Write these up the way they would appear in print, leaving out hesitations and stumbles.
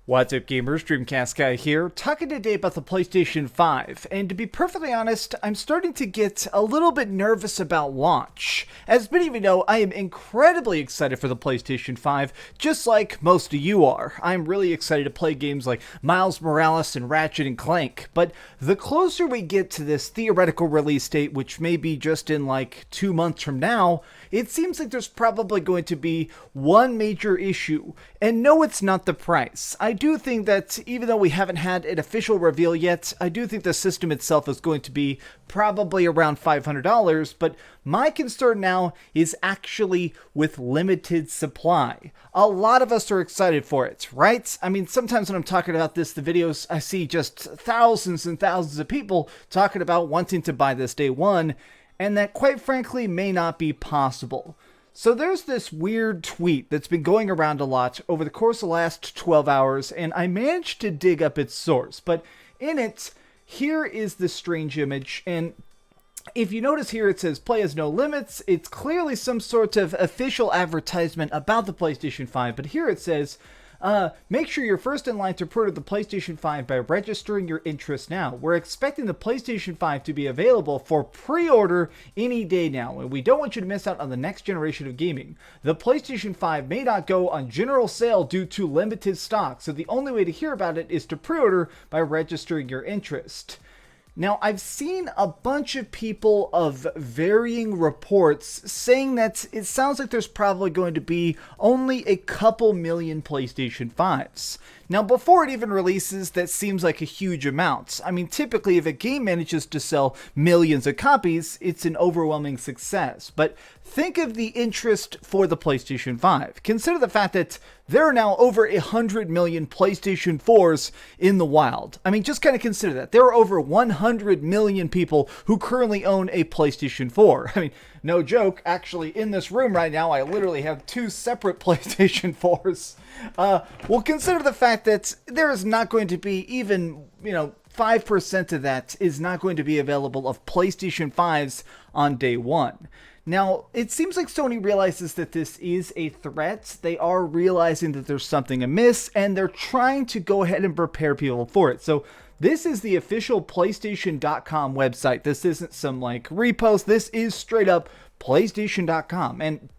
What's up, gamers? DreamcastGuy here, talking today about the PlayStation 5, and to be perfectly honest, I'm starting to get a little bit nervous about launch. As many of you know, I am incredibly excited for the PlayStation 5, just like most of you are. I'm really excited to play games like Miles Morales and Ratchet and Clank, but the closer we get to this theoretical release date, which may be just in like 2 months from now, it seems like there's probably going to be one major issue, and no, it's not the price. I do think that even though we haven't had an official reveal yet, I do think the system itself is going to be probably around $500, but my concern now is actually with limited supply. A lot of us are excited for it, right? I mean, sometimes when I'm talking about this, the videos, I see just thousands and thousands of people talking about wanting to buy this day one, and that quite frankly may not be possible. So there's this weird tweet that's been going around a lot over the course of the last 12 hours, and I managed to dig up its source. But in it, here is this strange image, and if you notice here it says play has no limits. It's clearly some sort of official advertisement about the PlayStation 5, but here it says, make sure you're first in line to pre-order the PlayStation 5 by registering your interest now. We're expecting the PlayStation 5 to be available for pre-order any day now, and we don't want you to miss out on the next generation of gaming. The PlayStation 5 may not go on general sale due to limited stock, so the only way to hear about it is to pre-order by registering your interest. Now, I've seen a bunch of people of varying reports saying that it sounds like there's probably going to be only a couple million PlayStation 5s. Now, before it even releases, that seems like a huge amount. I mean, typically, if a game manages to sell millions of copies, it's an overwhelming success. But think of the interest for the PlayStation 5. Consider the fact that there are now over 100 million PlayStation 4s in the wild. I mean, just kind of consider that. There are over 100 million people who currently own a PlayStation 4. I mean, no joke, actually, in this room right now, I literally have two separate PlayStation 4s. Well, consider the fact that there is not going to be even, 5% of that is not going to be available of PlayStation 5s on day one. Now, it seems like Sony realizes that this is a threat. They are realizing that there's something amiss, and they're trying to go ahead and prepare people for it. So this is the official PlayStation.com website. This isn't some repost. This is straight up PlayStation.com. And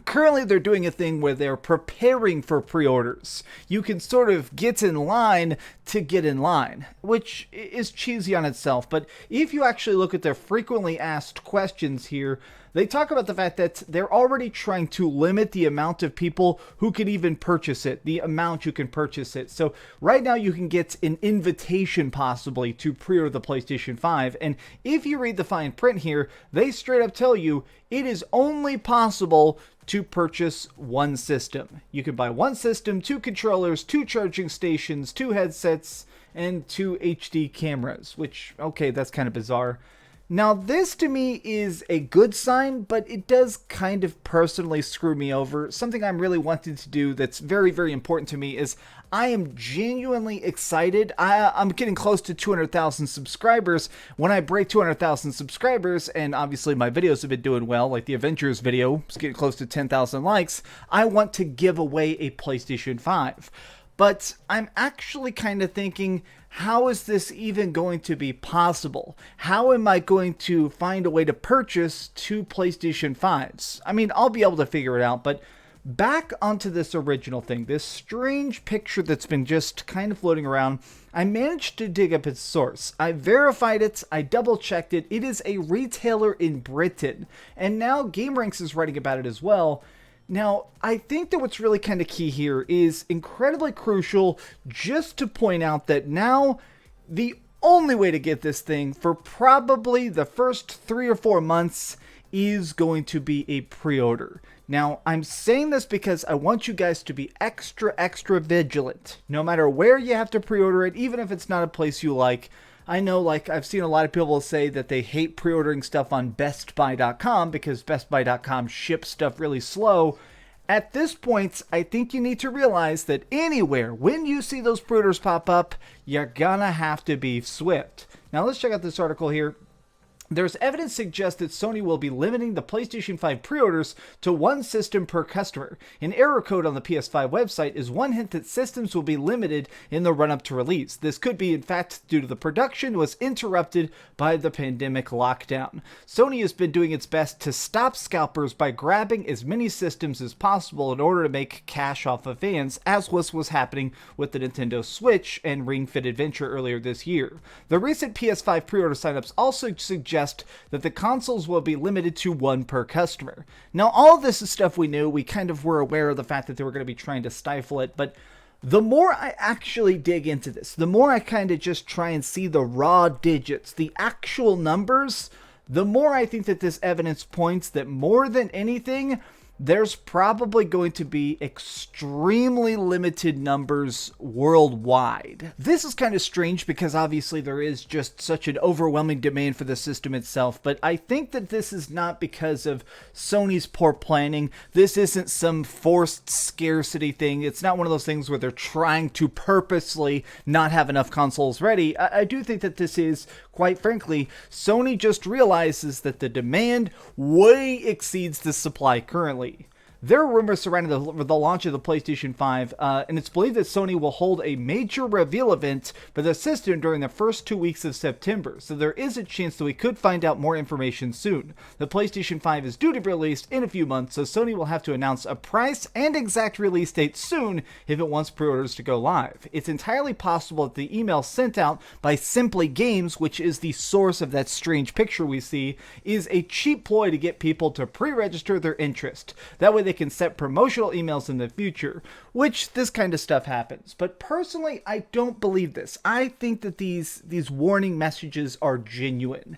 currently, they're doing a thing where they're preparing for pre-orders. You can sort of get in line to get in line, which is cheesy on itself. But if you actually look at their frequently asked questions here, they talk about the fact that they're already trying to limit the amount of people who can even purchase it, the amount you can purchase it. So right now you can get an invitation possibly to pre-order the PlayStation 5. And if you read the fine print here, they straight up tell you it is only possible to purchase one system. You can buy one system, 2 controllers, 2 charging stations, 2 headsets, and 2 HD cameras, which, okay, that's kind of bizarre. Now, this to me is a good sign, but it does kind of personally screw me over. Something I'm really wanting to do that's very, very important to me is I am genuinely excited. I'm getting close to 200,000 subscribers. When I break 200,000 subscribers, and obviously my videos have been doing well, like the Avengers video is getting close to 10,000 likes, I want to give away a PlayStation 5. But I'm actually kind of thinking, how is this even going to be possible? How am I going to find a way to purchase 2 PlayStation 5s? I mean, I'll be able to figure it out, but back onto this original thing, this strange picture that's been just kind of floating around, I managed to dig up its source. I verified it, I double-checked it. It is a retailer in Britain, and now GameRanks is writing about it as well. Now, I think that what's really kind of key here is incredibly crucial just to point out that now the only way to get this thing for probably the first 3 or 4 months is going to be a pre-order. Now, I'm saying this because I want you guys to be extra, extra vigilant. No matter where you have to pre-order it, even if it's not a place you like. I know, I've seen a lot of people say that they hate pre-ordering stuff on BestBuy.com because BestBuy.com ships stuff really slow. At this point, I think you need to realize that anywhere, when you see those pre-orders pop up, you're gonna have to be swift. Now, let's check out this article here. There's evidence suggests that Sony will be limiting the PlayStation 5 pre-orders to one system per customer. An error code on the PS5 website is one hint that systems will be limited in the run-up to release. This could be, in fact, due to the production was interrupted by the pandemic lockdown. Sony has been doing its best to stop scalpers by grabbing as many systems as possible in order to make cash off of fans, as was happening with the Nintendo Switch and Ring Fit Adventure earlier this year. The recent PS5 pre-order signups also suggest that the consoles will be limited to one per customer. Now, all of this is stuff we knew. We kind of were aware of the fact that they were going to be trying to stifle it, but the more I actually dig into this, the more I kind of just try and see the raw digits, the actual numbers, the more I think that this evidence points that more than anything, there's probably going to be extremely limited numbers worldwide. This is kind of strange because obviously there is just such an overwhelming demand for the system itself, but I think that this is not because of Sony's poor planning. This isn't some forced scarcity thing. It's not one of those things where they're trying to purposely not have enough consoles ready. I do think that this is, quite frankly, Sony just realizes that the demand way exceeds the supply currently. There are rumors surrounding the launch of the PlayStation 5, and it's believed that Sony will hold a major reveal event for the system during the first 2 weeks of September, so there is a chance that we could find out more information soon. The PlayStation 5 is due to be released in a few months, so Sony will have to announce a price and exact release date soon if it wants pre-orders to go live. It's entirely possible that the email sent out by Simply Games, which is the source of that strange picture we see, is a cheap ploy to get people to pre-register their interest. That way they can set promotional emails in the future, which this kind of stuff happens. But personally, I don't believe this. I think that these warning messages are genuine.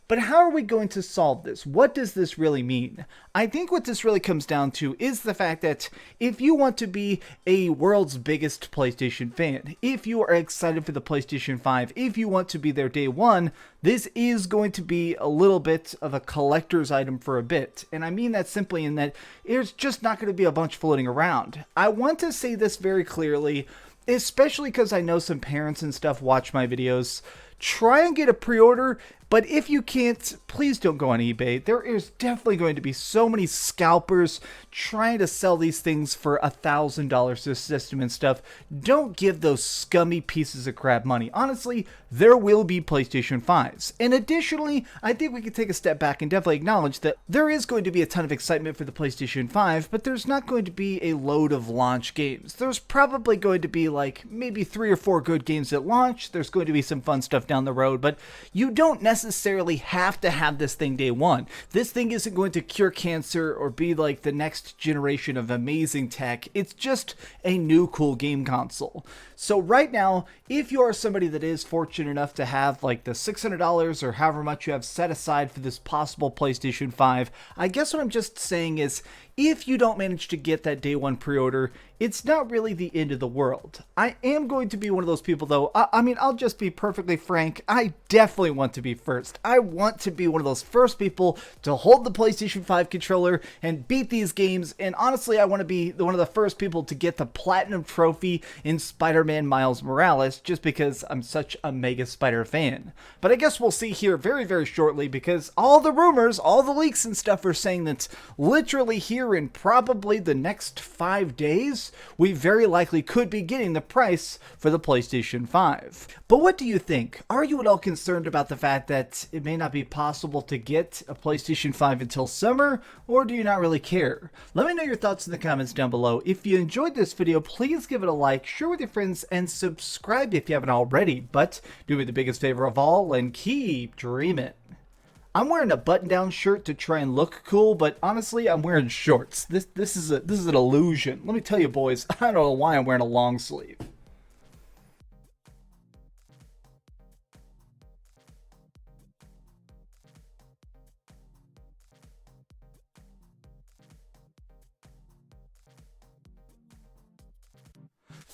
But how are we going to solve this? What does this really mean? I think what this really comes down to is the fact that if you want to be a world's biggest PlayStation fan, if you are excited for the PlayStation 5, if you want to be there day one, this is going to be a little bit of a collector's item for a bit. And I mean that simply in that there's just not going to be a bunch floating around. I want to say this very clearly, especially because I know some parents and stuff watch my videos. Try and get a pre-order, but if you can't, please don't go on eBay. There is definitely going to be so many scalpers trying to sell these things for $1,000 this system and stuff. Don't give those scummy pieces of crap money. Honestly, there will be PlayStation 5s. And additionally, I think we can take a step back and definitely acknowledge that there is going to be a ton of excitement for the PlayStation 5, but there's not going to be a load of launch games. There's probably going to be like maybe 3 or 4 good games at launch. There's going to be some fun stuff down the road, but you don't necessarily have to have this thing day one. This thing isn't going to cure cancer or be like the next generation of amazing tech. It's just a new cool game console. So right now, if you are somebody that is fortunate enough to have like the $600 or however much you have set aside for this possible PlayStation 5, I guess what I'm just saying is, if you don't manage to get that day one pre-order, it's not really the end of the world. I am going to be one of those people though. I mean, I'll just be perfectly frank. I definitely want to be first. I want to be one of those first people to hold the PlayStation 5 controller and beat these games. And honestly, I want to be one of the first people to get the Platinum Trophy in Spider-Man Miles Morales, just because I'm such a mega Spider fan. But I guess we'll see here very, very shortly, because all the rumors, all the leaks and stuff are saying that literally here in probably the next 5 days, we very likely could be getting the price for the PlayStation 5. But what do you think? Are you at all concerned about the fact that it may not be possible to get a PlayStation 5 until summer, or do you not really care? Let me know your thoughts in the comments down below. If you enjoyed this video, please give it a like, share with your friends, and subscribe if you haven't already. But do me the biggest favor of all and keep dreaming. I'm wearing a button-down shirt to try and look cool, but honestly, I'm wearing shorts. This is an illusion. Let me tell you, boys, I don't know why I'm wearing a long sleeve.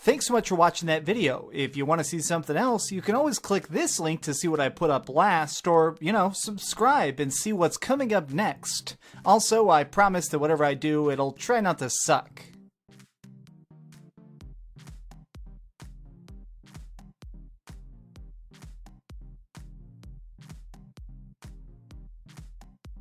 Thanks so much for watching that video. If you want to see something else, you can always click this link to see what I put up last, or, subscribe and see what's coming up next. Also, I promise that whatever I do, it'll try not to suck.